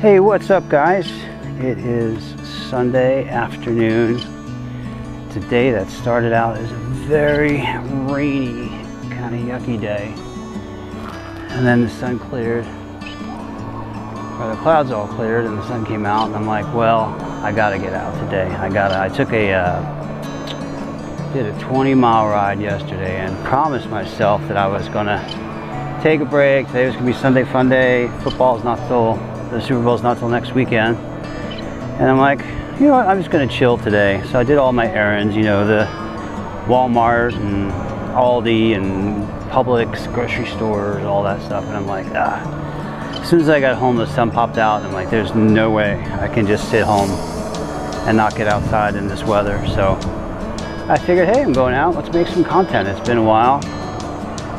Hey, what's up guys? It is Sunday afternoon. It's a day that started out as a very rainy, kind of yucky day. And then the sun cleared, or the clouds all cleared and the sun came out, and I'm like, well, I gotta get out today. I took did a 20-mile ride yesterday and promised myself that I was gonna take a break. Today was gonna be Sunday fun day. The Super Bowl's not till next weekend. And I'm like, you know what, I'm just gonna chill today. So I did all my errands, you know, the Walmart and Aldi and Publix, grocery stores, all that stuff. And I'm like, As soon as I got home, the sun popped out, and I'm like, there's no way I can just sit home and not get outside in this weather. So I figured, hey, I'm going out, let's make some content. It's been a while.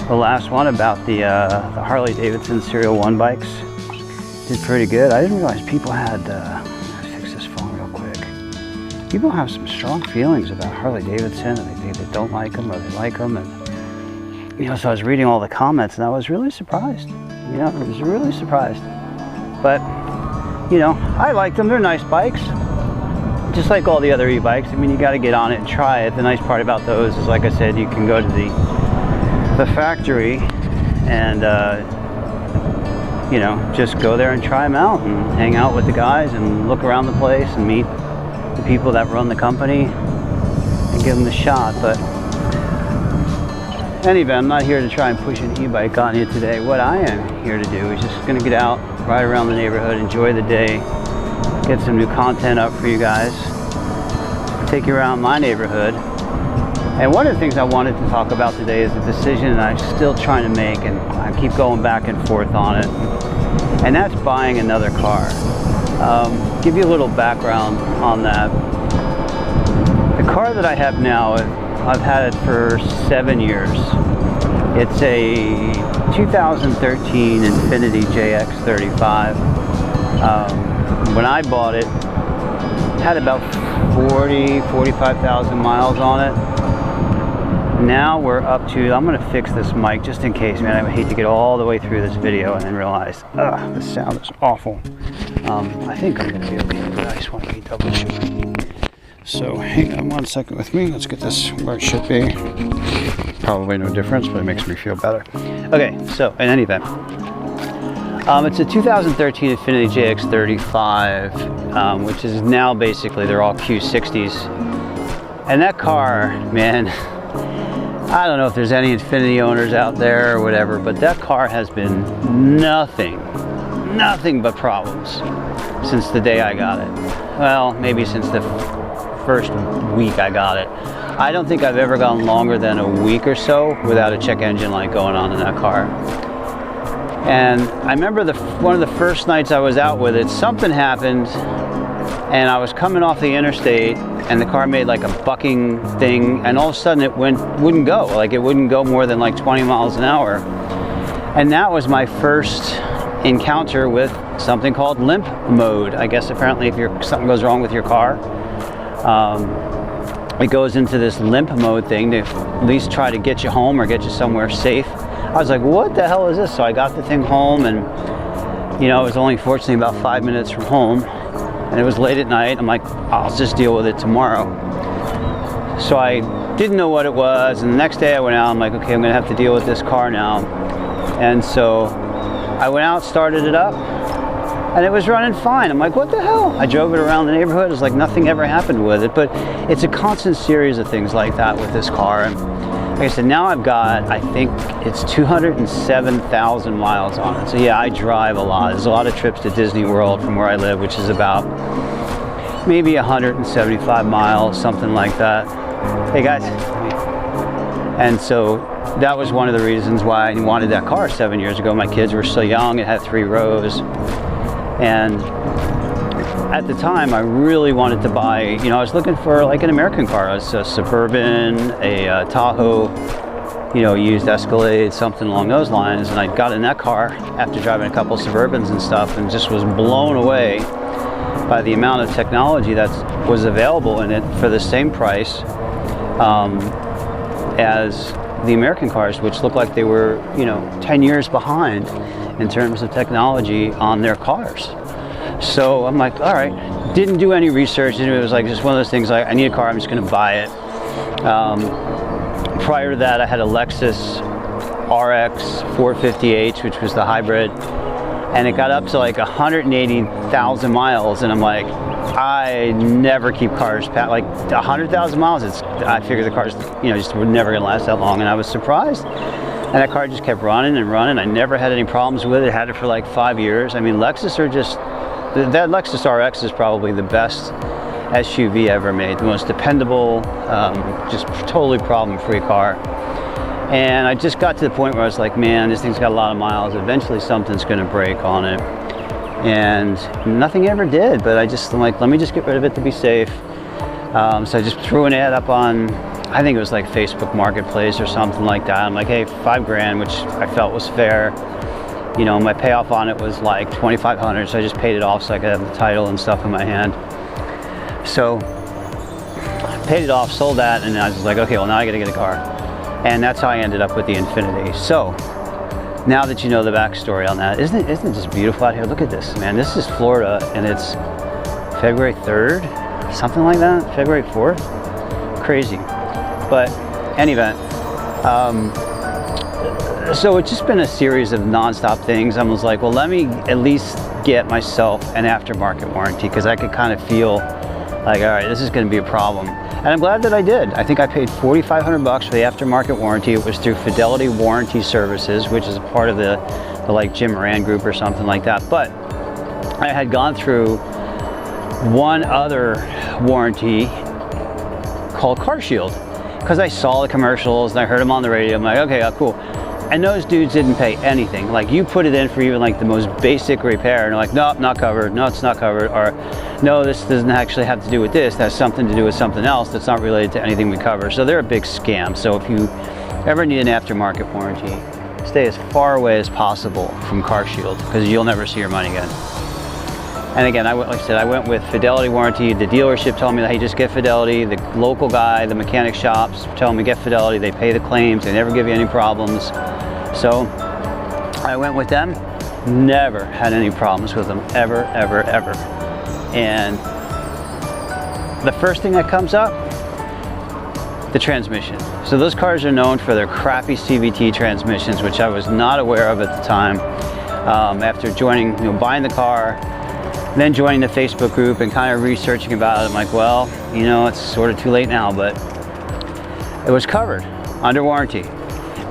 The last one about the Harley Davidson Serial 1 bikes did pretty good. I didn't realize people had, fix this phone real quick. People have some strong feelings about Harley Davidson, and they either don't like them or they like them. And, you know, so I was reading all the comments and I was really surprised. You know, I was really surprised. But, you know, I like them. They're nice bikes. Just like all the other e-bikes. I mean, you got to get on it and try it. The nice part about those is, like I said, you can go to the factory and, you know, just go there and try them out and hang out with the guys and look around the place and meet the people that run the company and give them the shot. But anyway, I'm not here to try and push an e-bike on you today. What I am here to do is just going to get out, ride around the neighborhood, enjoy the day, get some new content up for you guys, take you around my neighborhood. And one of the things I wanted to talk about today is a decision that I'm still trying to make, and I keep going back and forth on it, and that's buying another car. Give you a little background on that. The car that I have now, I've had it for 7 years. It's a 2013 Infiniti JX35. When I bought it had about 45,000 miles on it. Now we're up to, I'm going to fix this mic just in case, man. I would hate to get all the way through this video and then realize, the sound is awful. I think I'm going to be okay, but I just want to be double sure. So hang on 1 second with me. Let's get this where it should be. Probably no difference, but it makes me feel better. Okay, so in any event, it's a 2013 Infiniti JX35, which is now basically, they're all Q60s. And that car, man, I don't know if there's any Infiniti owners out there or whatever, but that car has been nothing but problems since the day I got it. Well, maybe since the first week I got it. I don't think I've ever gone longer than a week or so without a check engine light going on in that car. And I remember one of the first nights I was out with it, something happened, and I was coming off the interstate, and the car made like a bucking thing, and all of a sudden it wouldn't go. Like, it wouldn't go more than like 20 miles an hour. And that was my first encounter with something called limp mode. I guess apparently if something goes wrong with your car, it goes into this limp mode thing to at least try to get you home or get you somewhere safe. I was like, what the hell is this? So I got the thing home, and you know, it was only fortunately about 5 minutes from home, and it was late at night. I'm like, I'll just deal with it tomorrow. So I didn't know what it was, and the next day I went out. I'm like, okay, I'm gonna have to deal with this car now. And so I went out, started it up, and it was running fine. I'm like, what the hell? I drove it around the neighborhood. It's like nothing ever happened with it. But it's a constant series of things like that with this car. And like I said, now I've got, I think it's 207,000 miles on it. So yeah, I drive a lot. There's a lot of trips to Disney World from where I live, which is about maybe 175 miles, something like that. Hey guys. And so that was one of the reasons why I wanted that car 7 years ago. My kids were so young. It had 3 rows. And at the time, I really wanted to buy, you know, I was looking for like an American car, a Suburban, a Tahoe, you know, used Escalade, something along those lines. And I got in that car after driving a couple Suburbans and stuff, and just was blown away by the amount of technology that was available in it for the same price as the American cars, which looked like they were, 10 years behind in terms of technology on their cars. So I'm like, all right, didn't do any research. It was like just one of those things like, I need a car, I'm just gonna buy it. Prior to that, I had a Lexus RX 450h, which was the hybrid, and it got up to like 180,000 miles, and I'm like, I never keep cars past like 100,000 miles. I figured the car's, you know, just were never gonna last that long, and I was surprised. And that car just kept running and running. I never had any problems with it. Had it for like 5 years. I mean, Lexus are just, that Lexus RX is probably the best SUV ever made, the most dependable, just totally problem-free car. And I just got to the point where I was like, man, this thing's got a lot of miles. Eventually something's gonna break on it. And nothing ever did, but I'm like, let me just get rid of it to be safe. So I just threw an ad up on, I think it was like Facebook Marketplace or something like that. I'm like, hey, $5,000, which I felt was fair. You know, my payoff on it was like $2,500, so I just paid it off so I could have the title and stuff in my hand. So I paid it off, sold that, and I was like, okay, well now I gotta get a car. And that's how I ended up with the Infiniti. So now that you know the backstory on that, isn't it just beautiful out here? Look at this, man. This is Florida, and it's February 3rd, something like that, February 4th. Crazy. But any event, so it's just been a series of non-stop things. I was like, well, let me at least get myself an aftermarket warranty, because I could kind of feel like, all right, this is going to be a problem. And I'm glad that I did. I think I paid $4,500 for the aftermarket warranty. It was through Fidelity Warranty Services, which is a part of the like Jim Moran group or something like that. But I had gone through one other warranty called CarShield, because I saw the commercials and I heard them on the radio. I'm like, okay, cool. And those dudes didn't pay anything. Like, you put it in for even like the most basic repair, and they're like, nope, not covered. No, it's not covered. Or no, this doesn't actually have to do with this. That has something to do with something else that's not related to anything we cover. So they're a big scam. So if you ever need an aftermarket warranty, stay as far away as possible from CarShield, because you'll never see your money again. And again, like I said, I went with Fidelity Warranty. The dealership told me that, hey, just get Fidelity. The local guy, the mechanic shops tell me get Fidelity. They pay the claims. They never give you any problems. So I went with them. Never had any problems with them, ever, ever, ever. And the first thing that comes up, the transmission. So those cars are known for their crappy CVT transmissions, which I was not aware of at the time. After joining, buying the car, then joining the Facebook group and kind of researching about it, I'm like, well, it's sort of too late now, but it was covered under warranty.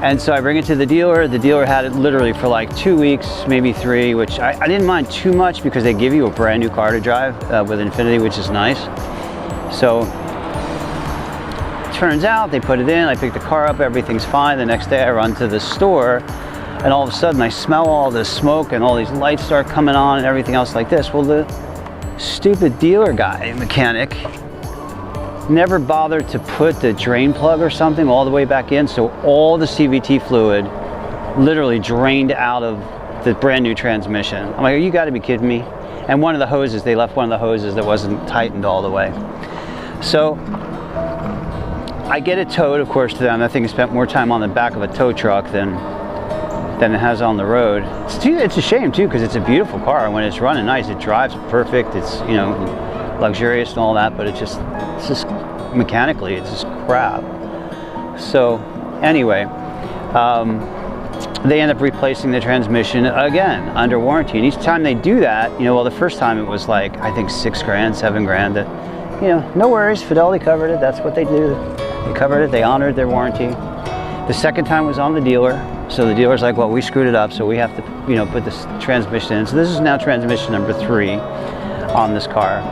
And so I bring it to the dealer. The dealer had it literally for like 2 weeks, maybe 3, which I didn't mind too much, because they give you a brand new car to drive with Infiniti, which is nice. So turns out they put it in, I pick the car up, everything's fine. The next day I run to the store, and all of a sudden I smell all this smoke and all these lights start coming on and everything else like this. Well, the stupid dealer guy, mechanic, never bothered to put the drain plug or something all the way back in, so all the CVT fluid literally drained out of the brand new transmission. I'm like, you gotta be kidding me. And one of the hoses, they left one of the hoses that wasn't tightened all the way. So I get it towed, of course, to them. That thing spent more time on the back of a tow truck than it has on the road. It's a shame too, because it's a beautiful car. When it's running nice, it drives perfect. It's luxurious and all that, but it's just mechanically, it's just crap. So anyway, they end up replacing the transmission again under warranty. And each time they do that, well, the first time it was like, I think $6,000, $7,000. That, no worries, Fidelity covered it. That's what they do. They covered it. They honored their warranty. The second time was on the dealer. So the dealer's like, well, we screwed it up, so we have to, put this transmission in. So this is now transmission number 3 on this car.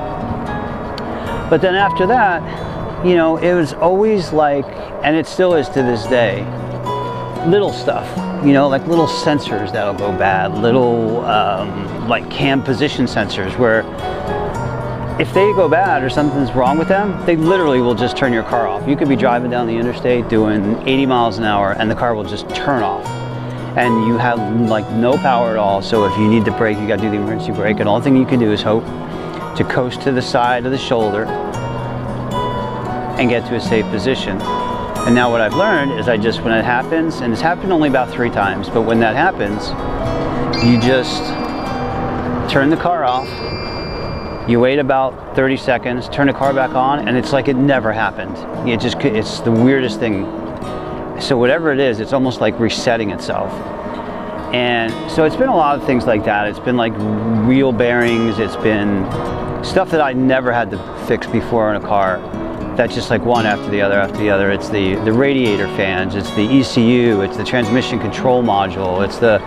But then after that, it was always like, and it still is to this day, little stuff, like little sensors that'll go bad, little like cam position sensors, where if they go bad or something's wrong with them, they literally will just turn your car off. You could be driving down the interstate doing 80 miles an hour and the car will just turn off. And you have like no power at all. So if you need to brake, you gotta do the emergency brake, and all the thing you can do is hope to coast to the side of the shoulder and get to a safe position. And now what I've learned is when it happens, and it's happened only about 3 times, but when that happens, you just turn the car off, You wait about 30 seconds, turn the car back on, and it's like it never happened. It's the weirdest thing. So whatever it is, it's almost like resetting itself. And so it's been a lot of things like that. It's been like wheel bearings, it's been stuff that I never had to fix before in a car. That's just like one after the other after the other. It's the radiator fans, it's the ECU, it's the transmission control module, it's the,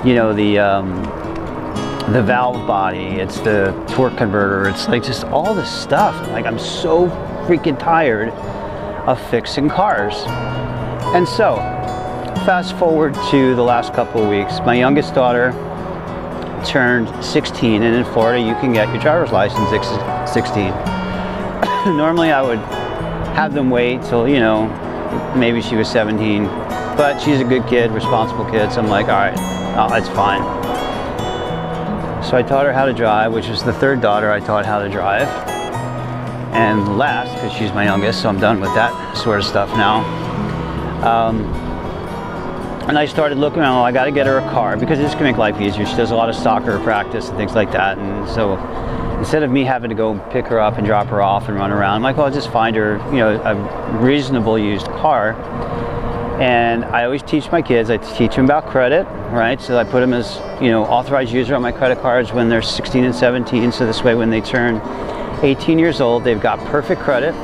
you know, the valve body, it's the torque converter, it's like just all this stuff. Like, I'm so freaking tired of fixing cars. And so, fast forward to the last couple of weeks, my youngest daughter turned 16, and in Florida you can get your driver's license at 16. Normally I would have them wait till, you know, maybe she was 17, but she's a good kid, responsible kid, so I'm like, all right, it's fine. So I taught her how to drive, which was the third daughter I taught how to drive. And last, because she's my youngest, so I'm done with that sort of stuff now. And I started looking around, I gotta get her a car, because this can make life easier. She does a lot of soccer practice and things like that, and so instead of me having to go pick her up and drop her off and run around, I'm like, well, I'll just find her, you know, a reasonable used car. And I always teach my kids, I teach them about credit, right? So I put them as, you know, authorized user on my credit cards when they're 16 and 17. So this way, when they turn 18 years old, they've got perfect credit.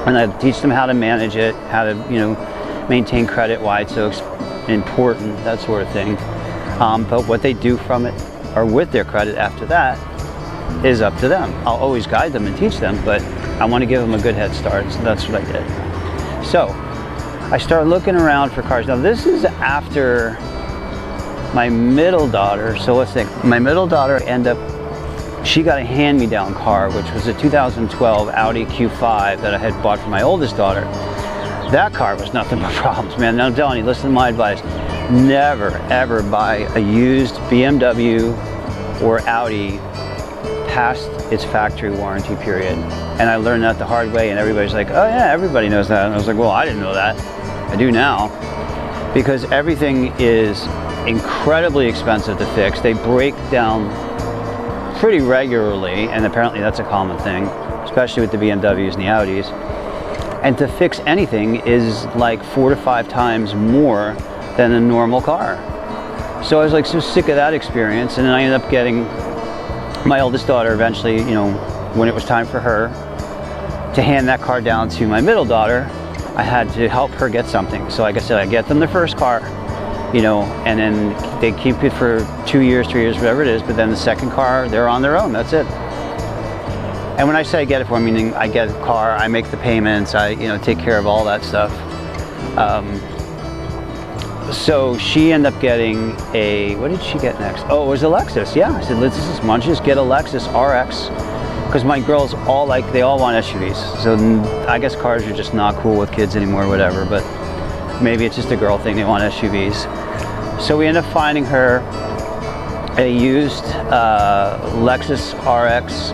And I teach them how to manage it, how to, you know, maintain credit, why it's so important, that sort of thing. But what they do from it or with their credit after that is up to them. I'll always guide them and teach them, but I want to give them a good head start. So that's what I did. So I started looking around for cars. Now this is after my middle daughter. So let's think, my middle daughter she got a hand-me-down car, which was a 2012 Audi Q5 that I had bought for my oldest daughter. That car was nothing but problems, man. Now I'm telling you, listen to my advice. Never, ever buy a used BMW or Audi past its factory warranty period. And I learned that the hard way, and everybody's like, oh yeah, everybody knows that. And I was like, well, I didn't know that. I do now. Because everything is incredibly expensive to fix. They break down pretty regularly, and apparently that's a common thing, especially with the BMWs and the Audis. And to fix anything is like 4 to 5 times more than a normal car. So I was like so sick of that experience, and then I ended up getting my oldest daughter eventually, you know, when it was time for her to hand that car down to my middle daughter, I had to help her get something. So like I said, I get them the first car, you know, and then they keep it for 2 years, 3 years, whatever it is, but then the second car, they're on their own, that's it. And when I say I get it for them, meaning I get a car, I make the payments, I, you know, take care of all that stuff. So she ended up getting what did she get next? Oh, it was a Lexus, yeah. I said, why don't you just get a Lexus RX? Because my girls they all want SUVs. So I guess cars are just not cool with kids anymore, whatever, but maybe it's just a girl thing, they want SUVs. So we ended up finding her a used Lexus RX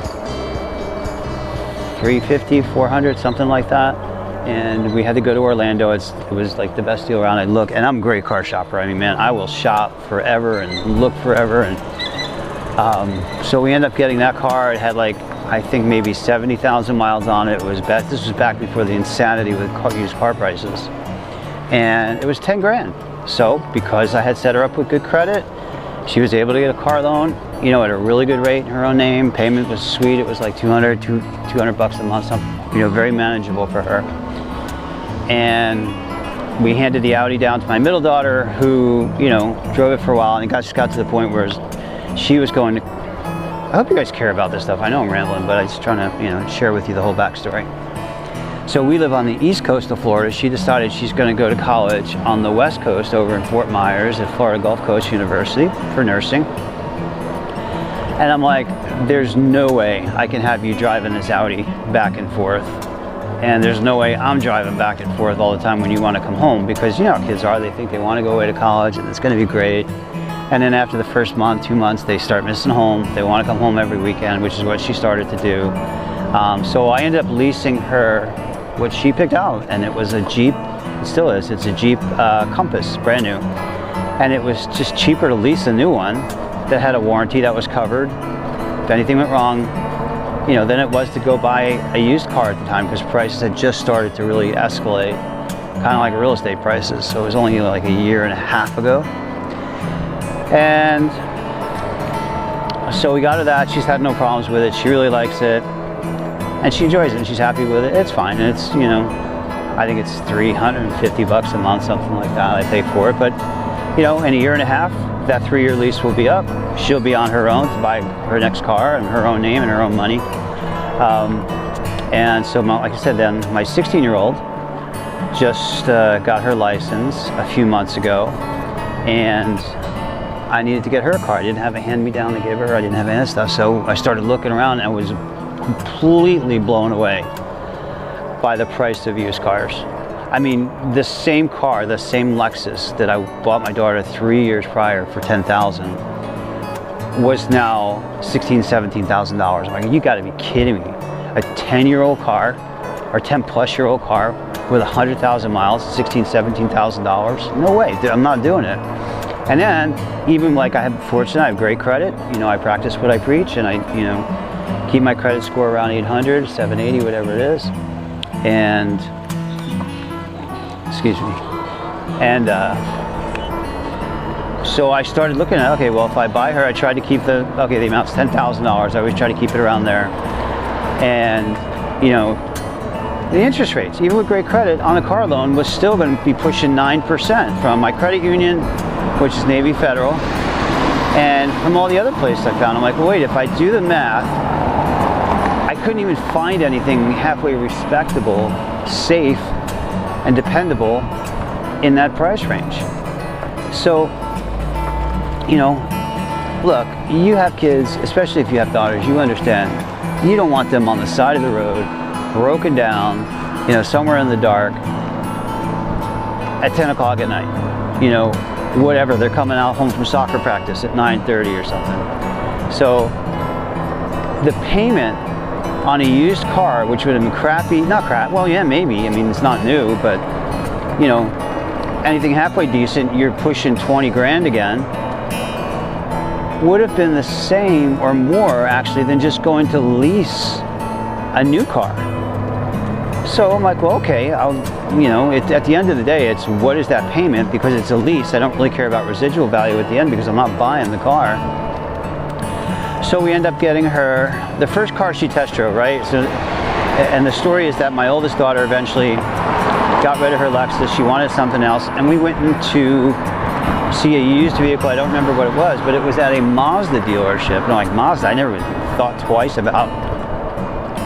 350, 400, something like that. And we had to go to Orlando. It was like the best deal around. I'd look, and I'm a great car shopper. I mean, man, I will shop forever and look forever. And so we ended up getting that car. It had like, I think maybe 70,000 miles on it. This was back before the insanity with used car prices. And it was 10 grand. So because I had set her up with good credit, she was able to get a car loan, you know, at a really good rate in her own name. Payment was sweet. It was like $200 bucks a month, something, you know, very manageable for her. And we handed the Audi down to my middle daughter, who, you know, drove it for a while, and it just got to the point where she was going to, I hope you guys care about this stuff. I know I'm rambling, but I'm just trying to, you know, share with you the whole backstory. So we live on the east coast of Florida. She decided she's going to go to college on the west coast over in Fort Myers at Florida Gulf Coast University for nursing. And I'm like, there's no way I can have you driving this Audi back and forth. And there's no way I'm driving back and forth all the time when you want to come home, because you know how kids are. They think they want to go away to college and it's going to be great. And then after the first month, 2 months, they start missing home. They want to come home every weekend, which is what she started to do. So I ended up leasing her what she picked out, and it was a Jeep. It still is. It's a Jeep Compass, brand new. And it was just cheaper to lease a new one that had a warranty that was covered. If anything went wrong, then it was to go buy a used car at the time, because prices had just started to really escalate, kind of like real estate prices. So it was only like a year and a half ago. And so we got her that. She's had no problems with it. She really likes it. And she enjoys it, and she's happy with it. It's fine. And it's, I think it's $350 a month, something like that I pay for it. But, in a year and a half, that 3-year lease will be up. She'll be on her own to buy her next car in her own name and her own money. And so, like I said, then my 16-year-old just got her license a few months ago, and I needed to get her a car. I didn't have a hand-me-down to give her. I didn't have any of that stuff. So I started looking around and was completely blown away by the price of used cars. I mean, the same car, the same Lexus that I bought my daughter 3 years prior for $10,000 was now $16,000, $17,000. I'm like, you gotta be kidding me. A 10-year-old car, or 10-plus-year-old car with 100,000 miles, $16,000, $17,000? No way, I'm not doing it. And then, even like I have great credit. I practice what I preach, and I, keep my credit score around 800, 780, whatever it is. And, excuse me. And so I started looking at, okay, well, if I buy her, I tried to keep the amount's $10,000. I always try to keep it around there. And, the interest rates, even with great credit on a car loan, was still going to be pushing 9% from my credit union, which is Navy Federal, and from all the other places I found. I'm like, well, wait, if I do the math, I couldn't even find anything halfway respectable, safe, and dependable in that price range. So, look, you have kids, especially if you have daughters, you understand, you don't want them on the side of the road, broken down, somewhere in the dark, at 10 o'clock at night, whatever, they're coming out home from soccer practice at 9:30 or something. So the payment on a used car, which would have been well, yeah, maybe, I mean, it's not new, but anything halfway decent, you're pushing 20 grand again, would have been the same or more actually than just going to lease a new car. So I'm like, well, okay, at the end of the day, it's what is that payment? Because it's a lease, I don't really care about residual value at the end because I'm not buying the car. So we end up getting her the first car she test drove, right? So, and the story is that my oldest daughter eventually got rid of her Lexus. She wanted something else, and we went to see a used vehicle. I don't remember what it was, but it was at a Mazda dealership. And I'm like, Mazda? I never thought twice about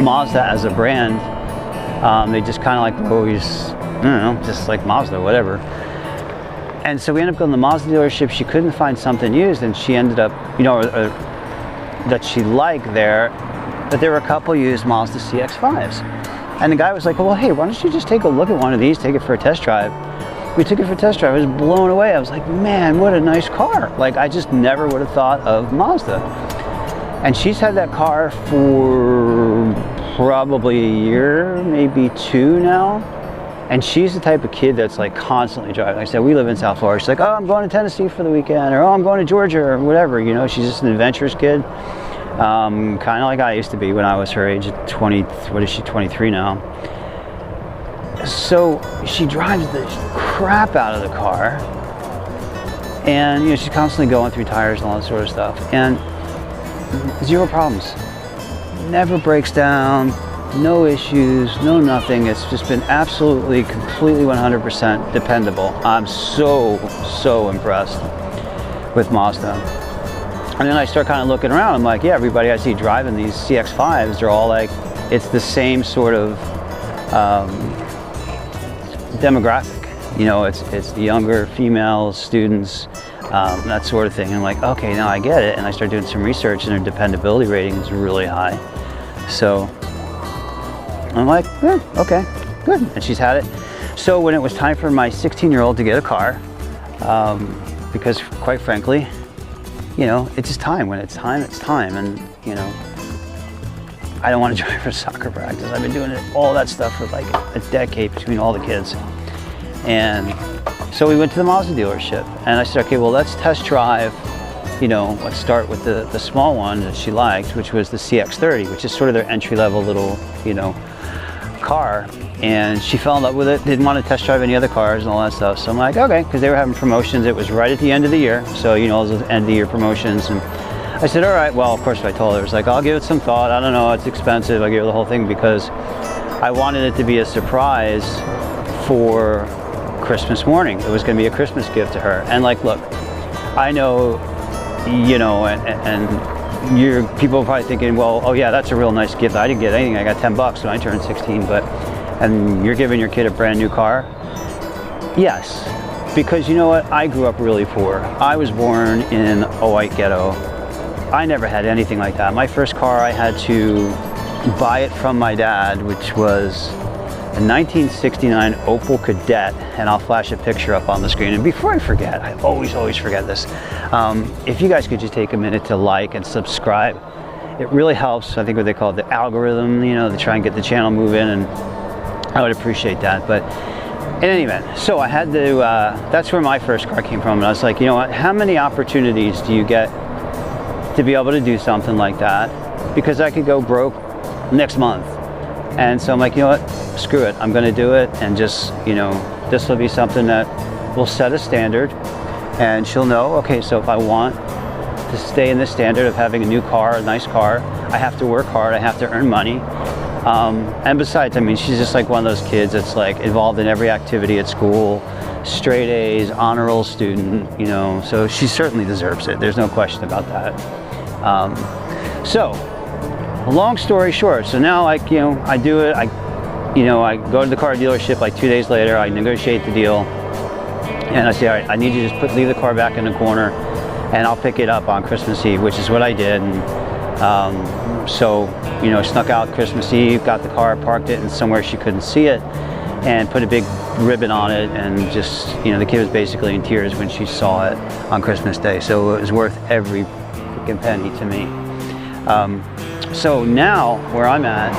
Mazda as a brand. They just kind of like always, I don't know, just like Mazda, whatever. And so we ended up going to the Mazda dealership. She couldn't find something used, and she ended up, that she liked there, that there were a couple used Mazda CX-5s. And the guy was like, well, hey, why don't you just take a look at one of these, take it for a test drive. We took it for a test drive. I was blown away. I was like, man, what a nice car. Like, I just never would have thought of Mazda. And she's had that car for probably a year, maybe 2 now. And she's the type of kid that's like constantly driving. Like I said, we live in South Florida. She's like, oh, I'm going to Tennessee for the weekend, or oh, I'm going to Georgia, or whatever. She's just an adventurous kid. Kind of like I used to be when I was her age at 20, what is she, 23 now. So she drives the crap out of the car. And, she's constantly going through tires and all that sort of stuff. And 0 problems. Never breaks down, no issues, no nothing. It's just been absolutely, completely 100% dependable. I'm so impressed with Mazda. And then I start kind of looking around. I'm like, yeah, everybody I see driving these CX-5s, they're all like, it's the same sort of demographic. It's the younger females, students, that sort of thing. And I'm like, okay, now I get it. And I start doing some research, and their dependability rating is really high. So I'm like, okay, good. And she's had it. So when it was time for my 16-year-old to get a car, because quite frankly, it's just time. When it's time, it's time. And, I don't want to drive for soccer practice. I've been doing all that stuff for like a decade between all the kids. And so we went to the Mazda dealership, and I said, okay, well, let's test drive you know, let's start with the small one that she liked, which was the CX-30, which is sort of their entry-level little, you know, car. And she fell in love with it, didn't want to test drive any other cars and all that stuff. So I'm like, okay, because they were having promotions. It was right at the end of the year. So, you know, it was the end of the year promotions. And I said, all right, well, of course I told her, I was like, I'll give it some thought. I don't know, it's expensive. I gave her the whole thing because I wanted it to be a surprise for Christmas morning. It was going to be a Christmas gift to her. And like, look, I know, you know, and people are probably thinking, well, oh yeah, that's a real nice gift. I didn't get anything. I got $10 when I turned 16, and you're giving your kid a brand new car? Yes, because you know what? I grew up really poor. I was born in a white ghetto. I never had anything like that. My first car, I had to buy it from my dad, which was a 1969 Opel Kadett, and I'll flash a picture up on the screen. And before I forget, I always forget this. If you guys could just take a minute to like and subscribe, it really helps. I think what they call it, the algorithm, you know, to try and get the channel moving, and I would appreciate that. But in any event, so I had to, that's where my first car came from. And I was like, you know what, how many opportunities do you get to be able to do something like that? Because I could go broke next month. And so I'm like, you know what, screw it, I'm gonna do it, and just, you know, this will be something that will set a standard, and she'll know, okay, so if I want to stay in the standard of having a new car, a nice car, I have to work hard, I have to earn money. And besides, I mean, she's just like one of those kids that's like involved in every activity at school, straight A's, honor roll student, you know, so she certainly deserves it. There's no question about that. So, long story short, so now, like, you know, I do it, I go to the car dealership like 2 days later, I negotiate the deal, and I say, all right, I need you to just leave the car back in the corner, and I'll pick it up on Christmas Eve, which is what I did. And so, you know, snuck out Christmas Eve, got the car, parked it in somewhere she couldn't see it, and put a big ribbon on it, and just, you know, the kid was basically in tears when she saw it on Christmas Day, so it was worth every freaking penny to me. So now, where I'm at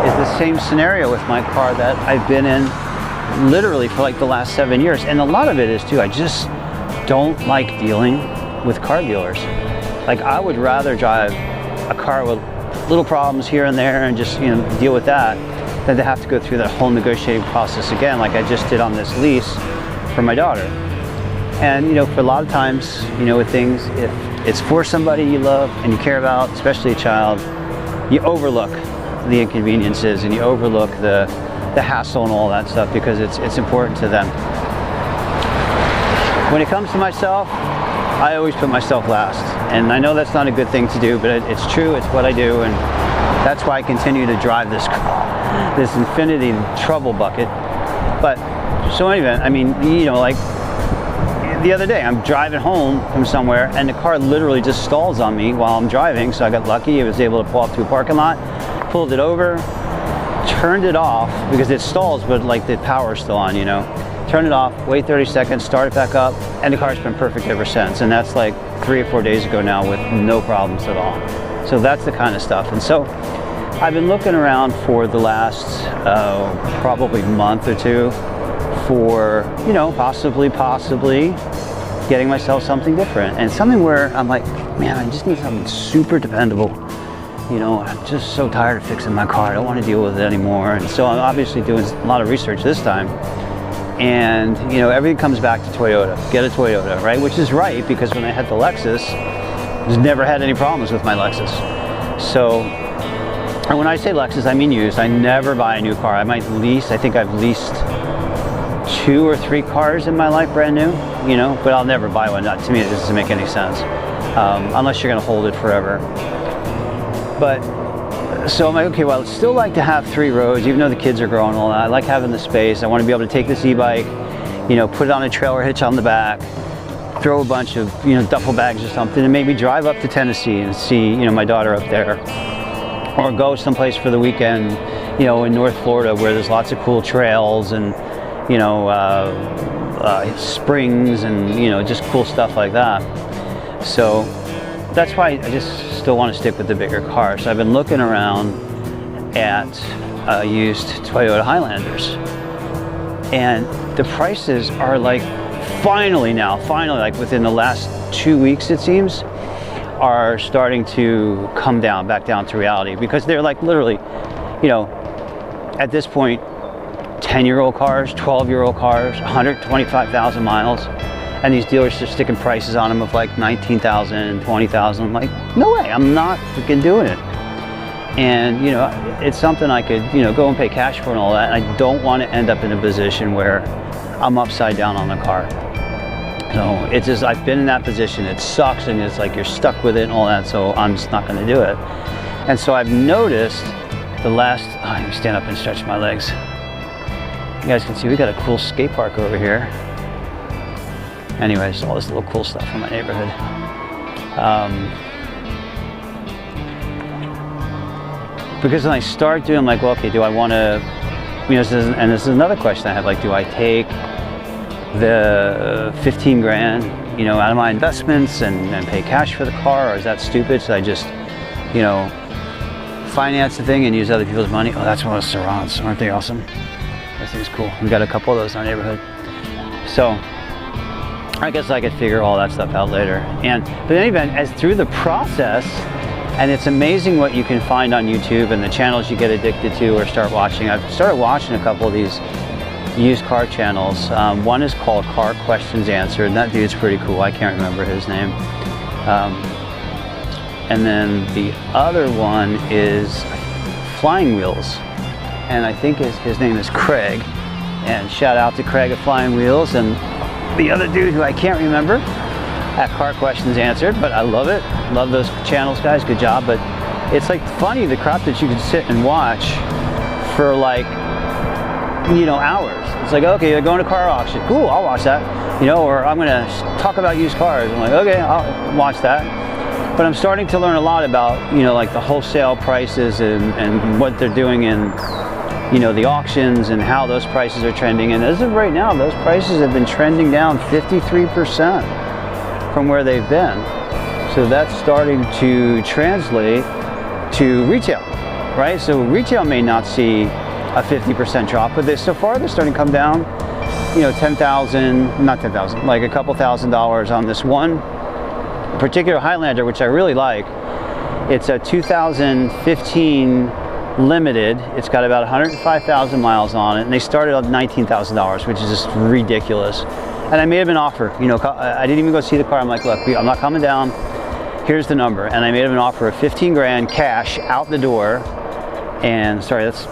is the same scenario with my car that I've been in literally for like the last 7 years. And a lot of it is too, I just don't like dealing with car dealers. Like, I would rather drive a car with little problems here and there and just, you know, deal with that than to have to go through that whole negotiating process again, like I just did on this lease for my daughter. And, you know, for a lot of times, you know, with things, if it's for somebody you love and you care about, especially a child, you overlook the inconveniences and you overlook the hassle and all that stuff because it's important to them. When it comes to myself, I always put myself last. And I know that's not a good thing to do, but it's true, it's what I do, and that's why I continue to drive this infinity trouble bucket. But, so anyway, I mean, you know, like, the other day, I'm driving home from somewhere and the car literally just stalls on me while I'm driving, so I got lucky. I was able to pull up to a parking lot, pulled it over, turned it off because it stalls, but like the power's still on, you know. Turn it off, wait 30 seconds, start it back up, and the car's been perfect ever since. And that's like 3 or 4 days ago now with no problems at all. So that's the kind of stuff. And so I've been looking around for the last probably month or two for, you know, possibly getting myself something different, and something where I'm like, man, I just need something super dependable. You know, I'm just so tired of fixing my car. I don't want to deal with it anymore. And so I'm obviously doing a lot of research this time. And, you know, everything comes back to Toyota. Get a Toyota, right? Which is right, because when I had the Lexus, I never had any problems with my Lexus. So, and when I say Lexus, I mean used. I never buy a new car. I might lease. I think I've leased 2 or 3 cars in my life brand new, you know, but I'll never buy one. To me, it doesn't make any sense, unless you're going to hold it forever. But, so I'm like, okay, well, I'd still like to have 3 roads, even though the kids are growing and all that. I like having the space. I want to be able to take this e-bike, you know, put it on a trailer hitch on the back, throw a bunch of, you know, duffel bags or something, and maybe drive up to Tennessee and see, you know, my daughter up there. Or go someplace for the weekend, you know, in North Florida where there's lots of cool trails and, you know, springs and, you know, just cool stuff like that. So that's why I just still want to stick with the bigger car. So I've been looking around at used Toyota Highlanders, and the prices are like finally, like within the last 2 weeks, it seems, are starting to come back down to reality, because they're like literally, you know, at this point, 10-year-old cars, 12-year-old cars, 125,000 miles, and these dealers are sticking prices on them of like 19,000 and 20,000. I'm like, no way, I'm not freaking doing it. And, you know, it's something I could, you know, go and pay cash for and all that, and I don't want to end up in a position where I'm upside down on the car. So it's just, I've been in that position. It sucks, and it's like you're stuck with it and all that, so I'm just not going to do it. And so I've noticed the last, let me stand up and stretch my legs. You guys can see we got a cool skate park over here. Anyways, all this little cool stuff from my neighborhood. Because when I start doing, like, well, okay, do I want to, you know, this is another question I have, like, do I take the 15 grand, you know, out of my investments and pay cash for the car, or is that stupid? Should I just, you know, finance the thing and use other people's money? Oh, that's one of those Serrans. Aren't they awesome? This thing's cool. We got a couple of those in our neighborhood. So I guess I could figure all that stuff out later. But in any event, as through the process, and it's amazing what you can find on YouTube and the channels you get addicted to or start watching. I've started watching a couple of these used car channels. One is called Car Questions Answered, and that dude's pretty cool. I can't remember his name. And then the other one is Flying Wheels, and I think his name is Craig. And shout out to Craig at Flying Wheels, and the other dude who I can't remember at Car Questions Answered, but I love it. Love those channels, guys. Good job. But it's like funny, the crap that you can sit and watch for like, you know, hours. It's like, okay, they're going to car auction. Cool, I'll watch that. You know, or I'm gonna talk about used cars. I'm like, okay, I'll watch that. But I'm starting to learn a lot about, you know, like the wholesale prices and what they're doing in, you know, the auctions and how those prices are trending. And as of right now, those prices have been trending down 53% from where they've been. So that's starting to translate to retail, right? So retail may not see a 50% drop, but so far they're starting to come down, you know, 10,000, not 10,000, like a couple $1,000s on this one particular Highlander, which I really like. It's a 2015 limited. It's got about 105,000 miles on it, and they started at $19,000, which is just ridiculous. And I made him an offer. You know, I didn't even go see the car. I'm like, look, I'm not coming down. Here's the number. And I made him an offer of 15 grand cash out the door. And sorry, that's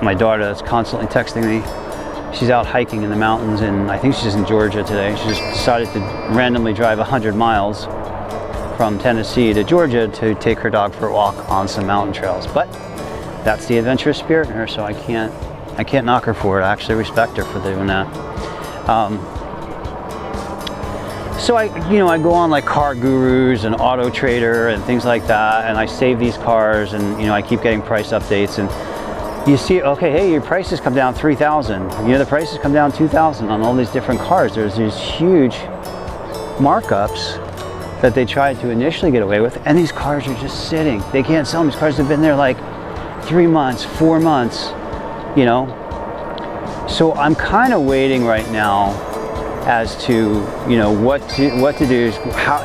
my daughter that's constantly texting me. She's out hiking in the mountains, and I think she's in Georgia today. She just decided to randomly drive 100 miles from Tennessee to Georgia to take her dog for a walk on some mountain trails. But that's the adventurous spirit in her, so I can't knock her for it. I actually respect her for doing that. So I go on like Car Gurus and Auto Trader and things like that, and I save these cars, and, you know, I keep getting price updates, and you see, okay, hey, your prices come down 3,000. You know, the prices come down 2,000 on all these different cars. There's these huge markups that they tried to initially get away with, and these cars are just sitting. They can't sell them. These cars have been there like 3 months, 4 months, you know. So I'm kind of waiting right now as to, you know, what to do. How,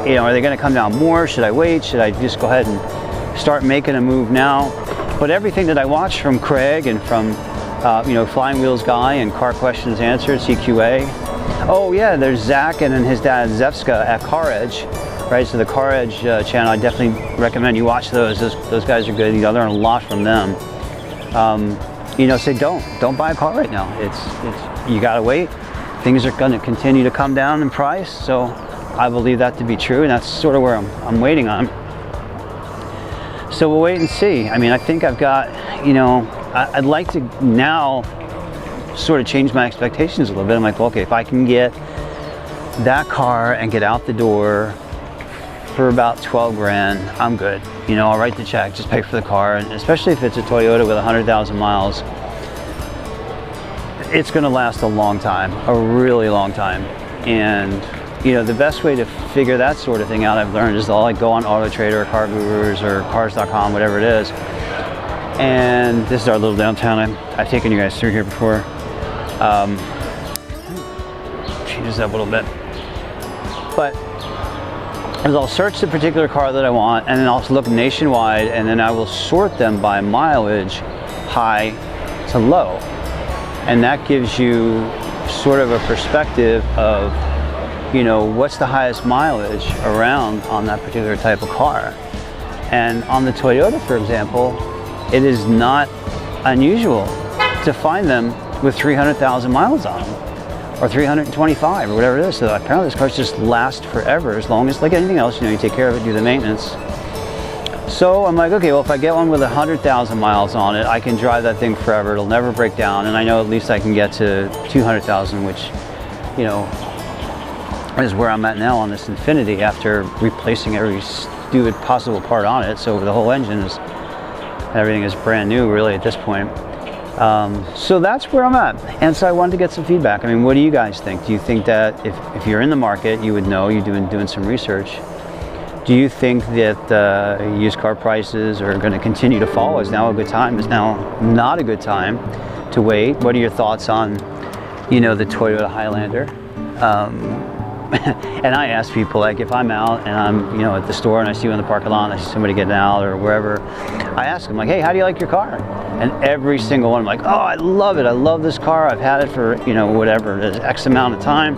you know, are they going to come down more? Should I wait? Should I just go ahead and start making a move now? But everything that I watched from Craig and from, you know, Flying Wheels Guy and Car Questions Answered, CQA. Oh yeah, there's Zach and then his dad Zevska at Car Edge, right? So the Car Edge channel, I definitely recommend you watch those. Those guys are good. You know, learn a lot from them. You know, say don't buy a car right now. It's you gotta wait. Things are going to continue to come down in price. So I believe that to be true, and that's sort of where I'm waiting on. So we'll wait and see. I mean, I think I've got, you know, I'd like to now sort of change my expectations a little bit. I'm like, well, okay, if I can get that car and get out the door for about 12 grand, I'm good. You know, I'll write the check, just pay for the car, and especially if it's a Toyota with 100,000 miles, it's going to last a long time, a really long time. And you know, the best way to figure that sort of thing out, I've learned, is I'll like go on Auto Trader or Car Gurus or Cars.com, whatever it is. And this is our little downtown. I've taken you guys through here before. changes it up a little bit. But as I'll search the particular car that I want, and then I'll look nationwide, and then I will sort them by mileage, high to low. And that gives you sort of a perspective of, you know, what's the highest mileage around on that particular type of car. And on the Toyota, for example, it is not unusual to find them with 300,000 miles on them, or 325, or whatever it is. So apparently this car just lasts forever, as long as, like anything else, you know, you take care of it, do the maintenance. So I'm like, okay, well, if I get one with 100,000 miles on it, I can drive that thing forever. It'll never break down, and I know at least I can get to 200,000, which, you know, is where I'm at now on this Infiniti after replacing every stupid possible part on it. So the whole engine is, everything is brand new really at this point. So that's where I'm at. And so I wanted to get some feedback. I mean, what do you guys think? Do you think that if you're in the market, you would know, you're doing some research. Do you think that used car prices are going to continue to fall? Is now a good time? Is now not a good time to wait? What are your thoughts on, you know, the Toyota Highlander? And I ask people, like, if I'm out and I'm, you know, at the store and I see you in the parking lot and I see somebody getting out or wherever, I ask them, like, hey, how do you like your car? And every single one, I'm like, oh, I love it. I love this car. I've had it for, you know, whatever, X amount of time.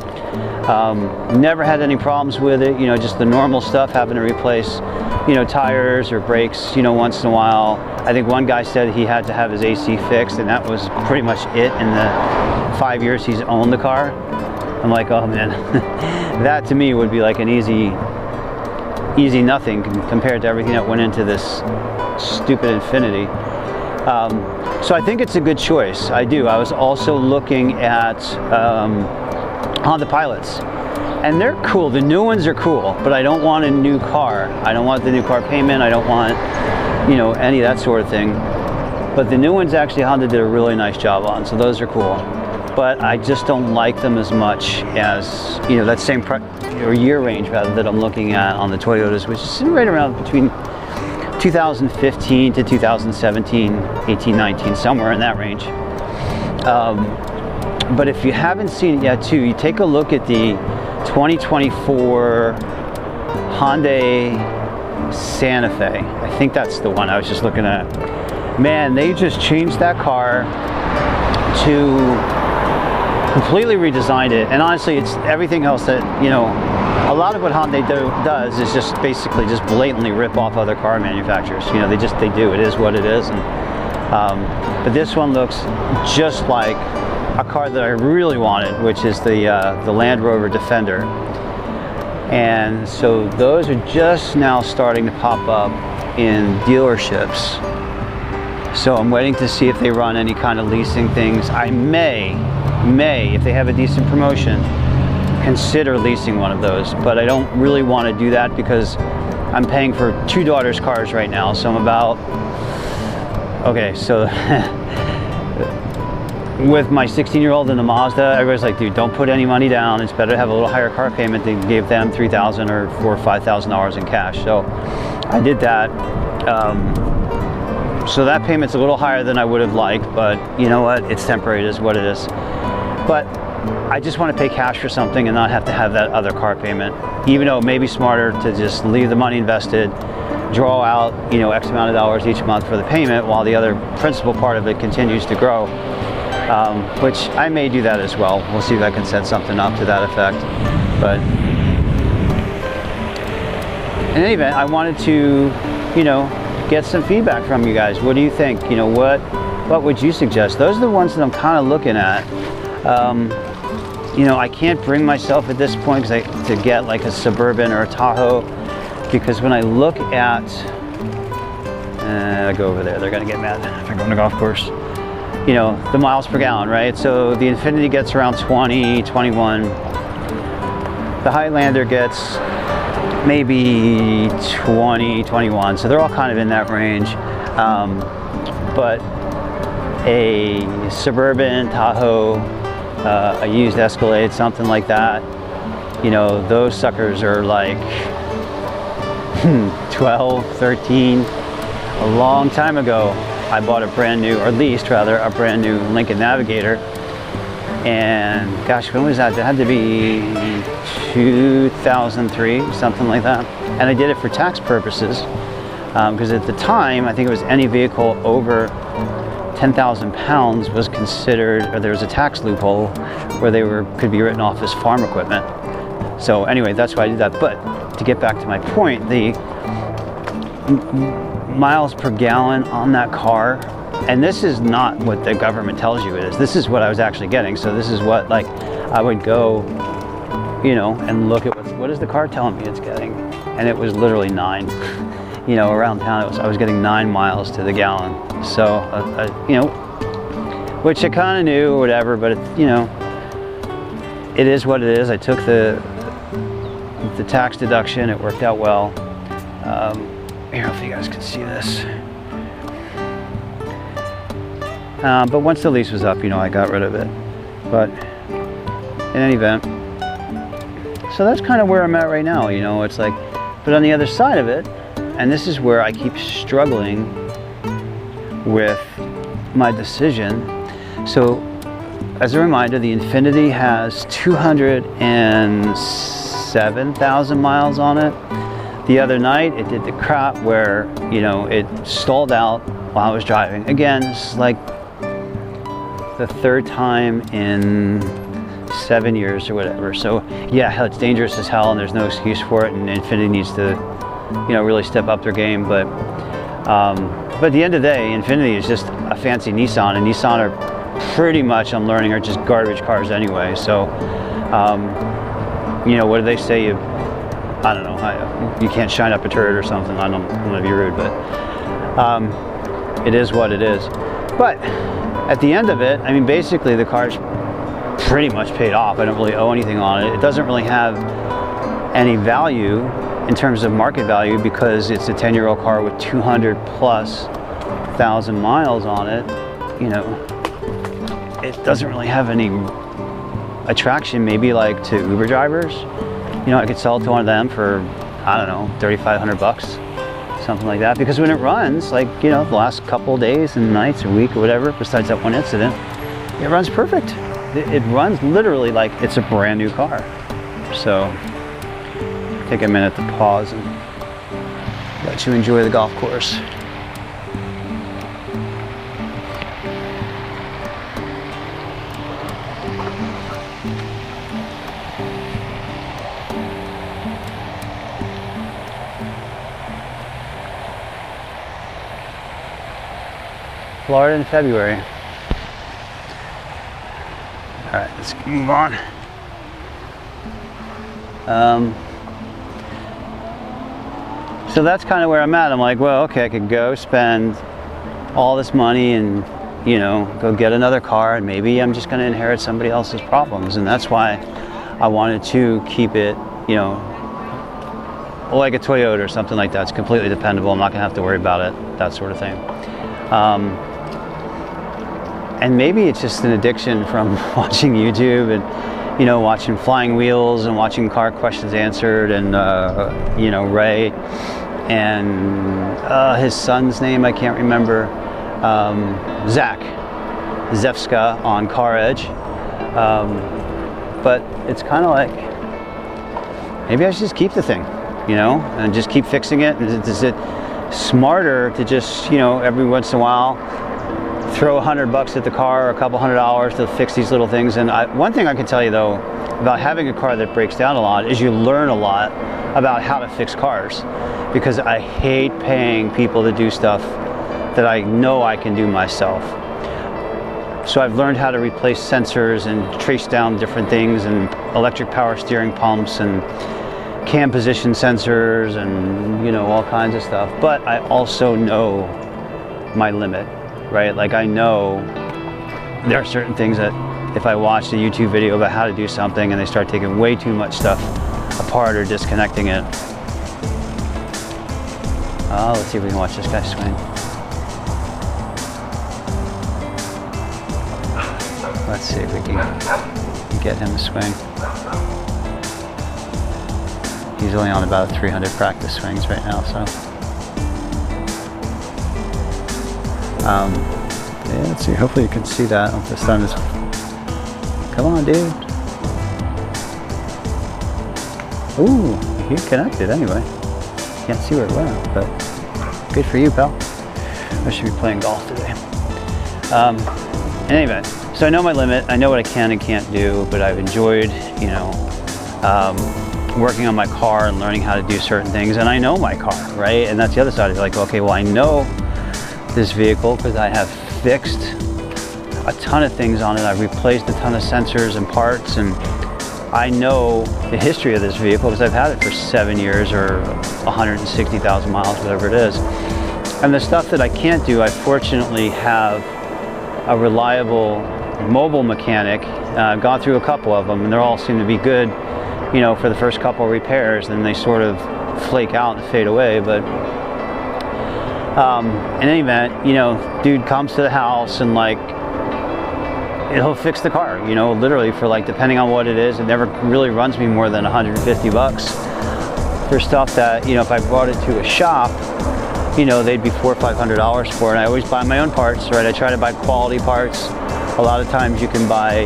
Never had any problems with it. You know, just the normal stuff, having to replace, you know, tires or brakes, you know, once in a while. I think one guy said he had to have his AC fixed, and that was pretty much it in the 5 years he's owned the car. I'm like, oh man, that to me would be like an easy nothing compared to everything that went into this stupid Infiniti. So I think it's a good choice. I do. I was also looking at Honda Pilots, and they're cool. The new ones are cool, but I don't want a new car. I don't want the new car payment. I don't want, you know, any of that sort of thing. But the new ones, actually, Honda did a really nice job on, so those are cool. But I just don't like them as much as, you know, that same or year range rather that I'm looking at on the Toyotas, which is right around between 2015 to 2017, 18, 19, somewhere in that range. But if you haven't seen it yet too, you take a look at the 2024 Hyundai Santa Fe. I think that's the one I was just looking at. Man, they just changed that car to completely redesigned it, and honestly, it's everything else that, you know, a lot of what Hyundai does is just basically just blatantly rip off other car manufacturers. You know, they do. It is what it is. And but this one looks just like a car that I really wanted, which is the Land Rover Defender. And so those are just now starting to pop up in dealerships. So I'm waiting to see if they run any kind of leasing things. I may, if they have a decent promotion, consider leasing one of those. But I don't really want to do that because I'm paying for two daughters' cars right now. So I'm about, okay, so with my 16-year-old in the Mazda, everybody's like, dude, don't put any money down. It's better to have a little higher car payment than give them $3,000 or $4,000 or $5,000 in cash. So I did that. So that payment's a little higher than I would have liked, but you know what? It's temporary, it is what it is. But I just want to pay cash for something and not have to have that other car payment. Even though it may be smarter to just leave the money invested, draw out, you know, X amount of dollars each month for the payment while the other principal part of it continues to grow. Which I may do that as well. We'll see if I can set something up to that effect. But in any event, I wanted to, you know, get some feedback from you guys. What do you think? You know, what would you suggest? Those are the ones that I'm kind of looking at. You know, I can't bring myself at this point to get like a Suburban or a Tahoe, because when I look at, I go over there, they're gonna get mad if I go on the golf course. You know, the miles per gallon, right? So the Infiniti gets around 20, 21. The Highlander gets maybe 20, 21. So they're all kind of in that range. But a Suburban, Tahoe, a used Escalade, something like that, you know, those suckers are like 12, 13. A long time ago, I bought a brand new, or leased rather, a brand new Lincoln Navigator. And gosh, when was that? It had to be 2003, something like that. And I did it for tax purposes because at the time, I think it was any vehicle over 10,000 pounds was considered, or there was a tax loophole where they could be written off as farm equipment. So anyway, that's why I did that. But to get back to my point, the miles per gallon on that car, and this is not what the government tells you it is. This is what I was actually getting. So this is what, like, I would go, you know, and look at what is the car telling me it's getting, and it was literally 9. You know, around town, I was getting 9 miles to the gallon. So, you know, which I kind of knew or whatever, but you know, it is what it is. I took the tax deduction. It worked out well. Here, hopefully you guys can see this. But once the lease was up, you know, I got rid of it. But in any event, so that's kind of where I'm at right now. You know, it's like, but on the other side of it, and this is where I keep struggling with my decision. So as a reminder, the Infiniti has 207,000 miles on it. The other night it did the crap where, you know, it stalled out while I was driving. Again, it's like the 3rd time in 7 years or whatever. So yeah, it's dangerous as hell and there's no excuse for it, and Infiniti needs to, you know, really step up their game. But at the end of the day, Infiniti is just a fancy Nissan, and Nissan are pretty much, I'm learning, are just garbage cars anyway. So, you know, what do they say? I don't know, you can't shine up a turd or something. I don't want to be rude, but it is what it is. But at the end of it, I mean, basically the car's pretty much paid off. I don't really owe anything on it. It doesn't really have any value in terms of market value because it's a 10-year-old car with 200,000+ miles on it. You know, it doesn't really have any attraction, maybe like to Uber drivers. You know, I could sell it to one of them for, I don't know, $3,500, something like that. Because when it runs, like, you know, the last couple of days and nights or week or whatever, besides that one incident, it runs perfect. It runs literally like it's a brand new car. So take a minute to pause and let you enjoy the golf course. Florida in February. All right, let's move on. So that's kind of where I'm at. I'm like, well, okay, I could go spend all this money and, you know, go get another car, and maybe I'm just going to inherit somebody else's problems. And that's why I wanted to keep it, you know, like a Toyota or something like that. It's completely dependable. I'm not going to have to worry about it, that sort of thing. And maybe it's just an addiction from watching YouTube and, you know, watching Flying Wheels and watching Car Questions Answered and, you know, Ray and his son's name, I can't remember, Zach Zefska on Car Edge. But it's kind of like, maybe I should just keep the thing, you know, and just keep fixing it. Is it smarter to just, you know, every once in a while throw $100 at the car or a couple $100 to fix these little things? And one thing I can tell you though about having a car that breaks down a lot is you learn a lot about how to fix cars, because I hate paying people to do stuff that I know I can do myself. So I've learned how to replace sensors and trace down different things, and electric power steering pumps and cam position sensors and, you know, all kinds of stuff. But I also know my limit, right? Like, I know there are certain things that if I watch a YouTube video about how to do something and they start taking way too much stuff apart or disconnecting it. Oh, let's see if we can watch this guy swing. Let's see if we can get him to swing. He's only on about 300 practice swings right now, so. Yeah, let's see, hopefully you can see that. The sun is Come on, dude. Ooh, he connected anyway. Can't see where it went, but good for you, pal. I should be playing golf today. In any event, so I know my limit. I know what I can and can't do, but I've enjoyed, you know, working on my car and learning how to do certain things. And I know my car, right? And that's the other side of it. Like, okay, well, I know this vehicle because I have fixed a ton of things on it. I've replaced a ton of sensors and parts, and I know the history of this vehicle because I've had it for 7 years or 160,000 miles, whatever it is. And the stuff that I can't do, I fortunately have a reliable mobile mechanic. I've gone through a couple of them, and they all seem to be good, you know, for the first couple of repairs. Then they sort of flake out and fade away. But in any event, you know, dude comes to the house and like, he'll fix the car, you know, literally for like, depending on what it is, it never really runs me more than 150 bucks for stuff that, you know, if I brought it to a shop, you know, they'd be $400 or $500 for it. And I always buy my own parts, right? I try to buy quality parts. A lot of times you can buy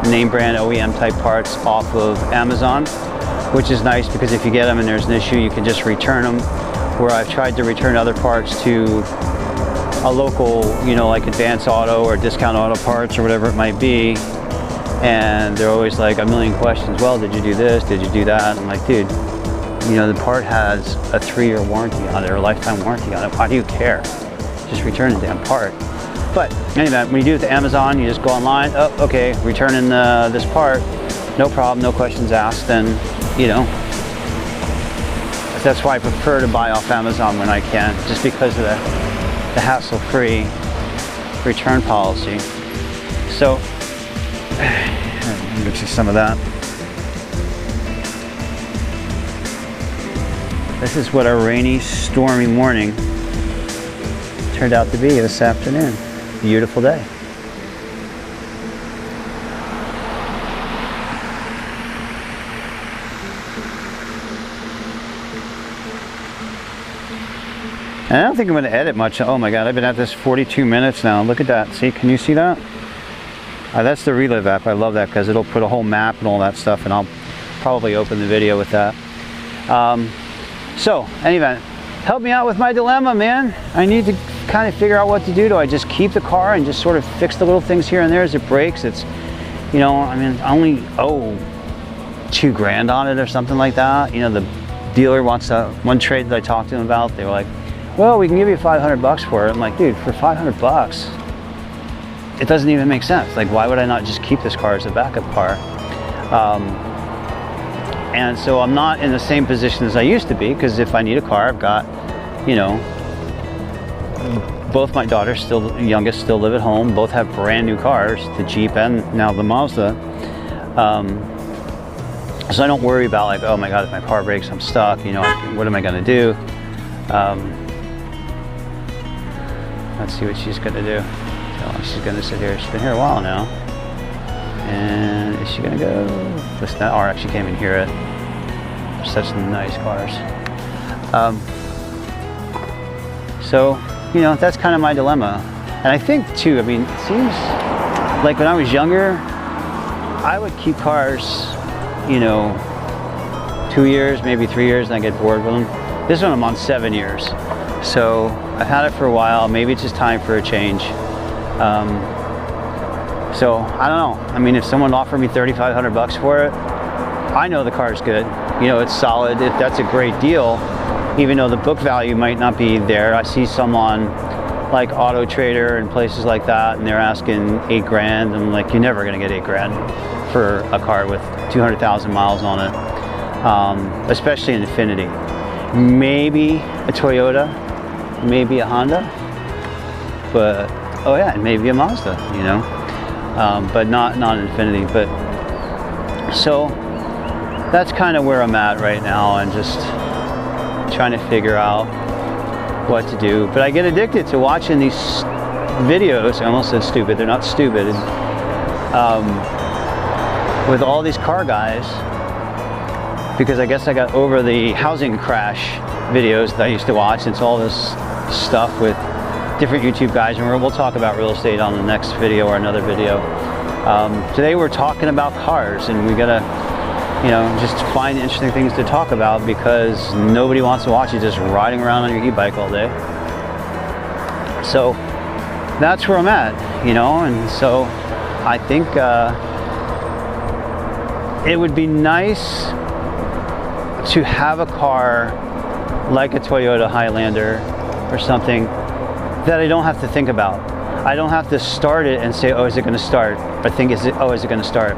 name brand OEM type parts off of Amazon, which is nice because if you get them and there's an issue, you can just return them. Where I've tried to return other parts to a local, you know, like Advance Auto or Discount Auto Parts or whatever it might be, and they're always like a million questions. Well, did you do this? Did you do that? I'm like, dude, you know, the part has a 3-year warranty on it or a lifetime warranty on it. Why do you care? Just return the damn part. But anyway, when you do it to Amazon, you just go online. Oh, okay, returning this part, no problem, no questions asked. And you know, that's why I prefer to buy off Amazon when I can, just because of the hassle-free return policy. So, mix you some of that. This is what our rainy, stormy morning turned out to be this afternoon. Beautiful day. And I don't think I'm going to edit much. Oh my God, I've been at this 42 minutes now. Look at that. See, can you see that? That's the Relive app. I love that because it'll put a whole map and all that stuff, and I'll probably open the video with that. So, anyway, help me out with my dilemma, man. I need to kind of figure out what to do. Do I just keep the car and just sort of fix the little things here and there as it breaks? It's, you know, I mean, I only owe $2 grand on it or something like that. You know, the dealer wants one trade that I talked to him about, they were like, well, we can give you 500 bucks for it. I'm like, dude, for 500 bucks, it doesn't even make sense. Like, why would I not just keep this car as a backup car? And so I'm not in the same position as I used to be, because if I need a car, I've got, you know, both my daughters, still youngest, still live at home. Both have brand new cars, the Jeep and now the Mazda. So I don't worry about like, oh my God, if my car breaks, I'm stuck. You know, what am I going to do? Let's see what she's going to do. So she's going to sit here. She's been here a while now. And is she going to go? Listen, that R actually came in here. They're such nice cars. So, you know, that's kind of my dilemma. And I think too, I mean, it seems like when I was younger, I would keep cars, you know, 2 years, maybe 3 years, and I get bored with them. This one I'm on 7 years. So I've had it for a while. Maybe it's just time for a change. So I don't know. I mean, if someone offered me 3,500 bucks for it, I know the car's good. You know, it's solid. That's a great deal, even though the book value might not be there. I see some on like Auto Trader and places like that, and they're asking 8 grand. I'm like, you're never gonna get 8 grand for a car with 200,000 miles on it, especially an Infiniti. Maybe a Toyota, maybe a Honda, but oh yeah, and maybe a Mazda, you know, but not an Infiniti. But so that's kind of where I'm at right now, and just trying to figure out what to do. But I get addicted to watching these videos. I almost said stupid. They're not stupid. With all these car guys, because I guess I got over the housing crash videos that I used to watch. It's all this stuff with different YouTube guys, and we'll talk about real estate on the next video or another video. Today we're talking about cars, and we gotta, you know, just find interesting things to talk about because nobody wants to watch you just riding around on your e-bike all day. So that's where I'm at, you know, and so I think it would be nice to have a car like a Toyota Highlander or something that I don't have to think about. I don't have to start it and say, oh, is it going to start? Or think, is it going to start?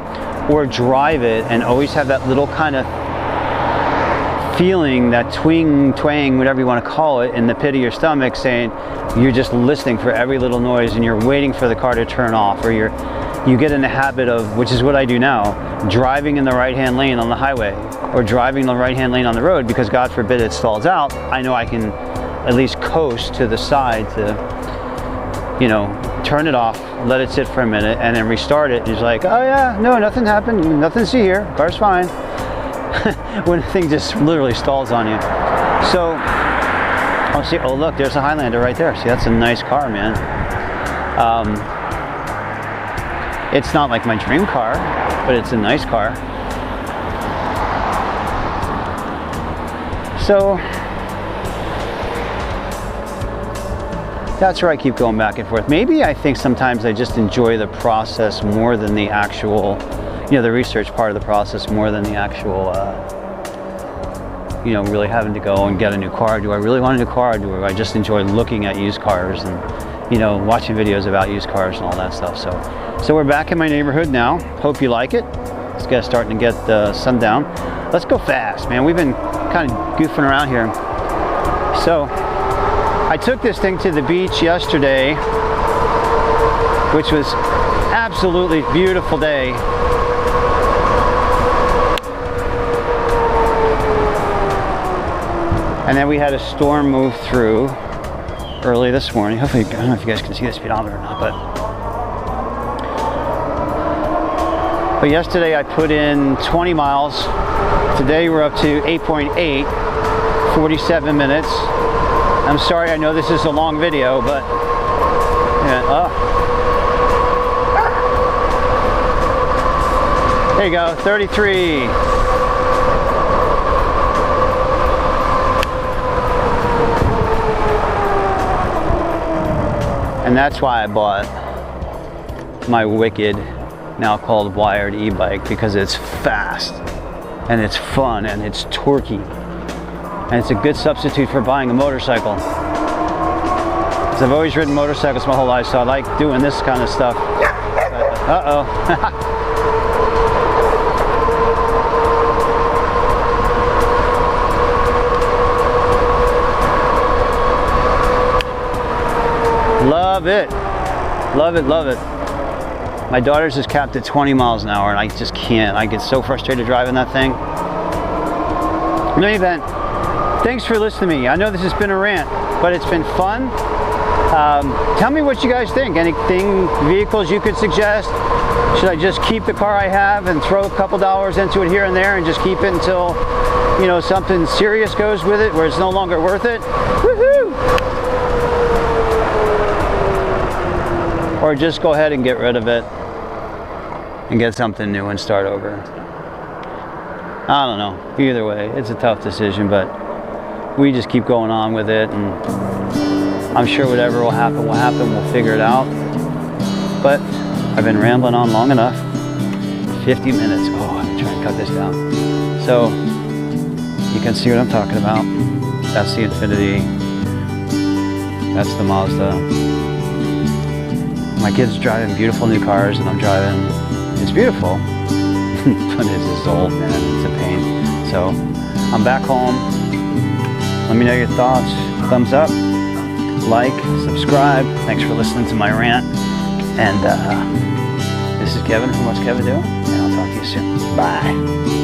Or drive it and always have that little kind of feeling, that twang, whatever you want to call it, in the pit of your stomach, saying you're just listening for every little noise and you're waiting for the car to turn off, or you get in the habit of, which is what I do now, driving in the right-hand lane on the highway or driving in the right-hand lane on the road, because God forbid it stalls out, I know I can at least coast to the side to, you know, turn it off, let it sit for a minute, and then restart it. And it's like, oh yeah, no, nothing happened, nothing to see here, car's fine. When the thing just literally stalls on you. So, I'll see, oh look, there's a Highlander right there. See, that's a nice car, man. It's not like my dream car, but it's a nice car. So, that's where I keep going back and forth. Maybe I think sometimes I just enjoy the process more than the actual, you know, the research part of the process more than the actual, you know, really having to go and get a new car. Do I really want a new car, or do I just enjoy looking at used cars and, you know, watching videos about used cars and all that stuff? So we're back in my neighborhood now. Hope you like it. It's starting to get sundown. Let's go fast, man. We've been kind of goofing around here. So I took this thing to the beach yesterday, which was absolutely beautiful day. And then we had a storm move through early this morning. Hopefully, I don't know if you guys can see the speedometer or not, but yesterday I put in 20 miles. Today we're up to 8.8, 47 minutes. I'm sorry, I know this is a long video, but yeah, there you go, 33. And that's why I bought my Wicked, now called Wired e-bike, because it's fast and it's fun and it's torquey. And it's a good substitute for buying a motorcycle. Because I've always ridden motorcycles my whole life, so I like doing this kind of stuff. Uh-oh. Love it. Love it, love it. My daughter's is capped at 20 miles an hour, and I just can't. I get so frustrated driving that thing. In any event, thanks for listening to me. I know this has been a rant, but it's been fun. Tell me what you guys think. Anything, vehicles you could suggest? Should I just keep the car I have and throw a couple dollars into it here and there and just keep it until, you know, something serious goes with it where it's no longer worth it? Woohoo! Or just go ahead and get rid of it and get something new and start over. I don't know. Either way, it's a tough decision, but we just keep going on with it, and I'm sure whatever will happen, we'll figure it out. But I've been rambling on long enough. 50 minutes. Oh, I'm trying to cut this down. So you can see what I'm talking about. That's the Infiniti. That's the Mazda. My kid's driving beautiful new cars, and I'm driving, it's beautiful, but it's just old, man, it's a pain. So I'm back home. Let me know your thoughts. Thumbs up, like, subscribe. Thanks for listening to my rant. And this is Kevin from What's Kevin Doing? And I'll talk to you soon. Bye.